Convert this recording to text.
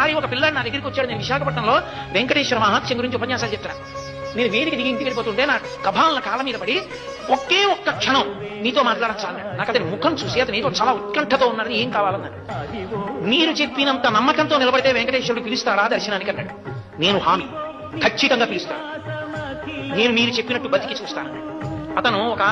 ఒకసారి ఒక పిల్లాడు నా దగ్గరికి వచ్చాడు. నేను విశాఖపట్నంలో వెంకటేశ్వర మహాత్యం గురించి ఉపన్యాసాలు చెప్తున్నాను. నేను వేదిక దిగి ఇంటికి వెళ్ళిపోతుంటే నా కభాలన కాళ్ళ మీద పడి ఒకే ఒక్క క్షణం నీతో మాట్లాడాలి. నాకు అతని ముఖం చూసి అతను ఏదో చాలా ఉత్కంఠతో ఉన్నాడని, ఏం కావాలన్నాడు. మీరు చెప్పినంత నమ్మకంతో నిలబడితే వెంకటేశ్వరుడు పిలుస్తాడా దర్శనానికి అన్నాడు. నేను హామీ, ఖచ్చితంగా పిలుస్తాను. నేను మీరు చెప్పినట్టు బతికి చూస్తాను. అతను ఒక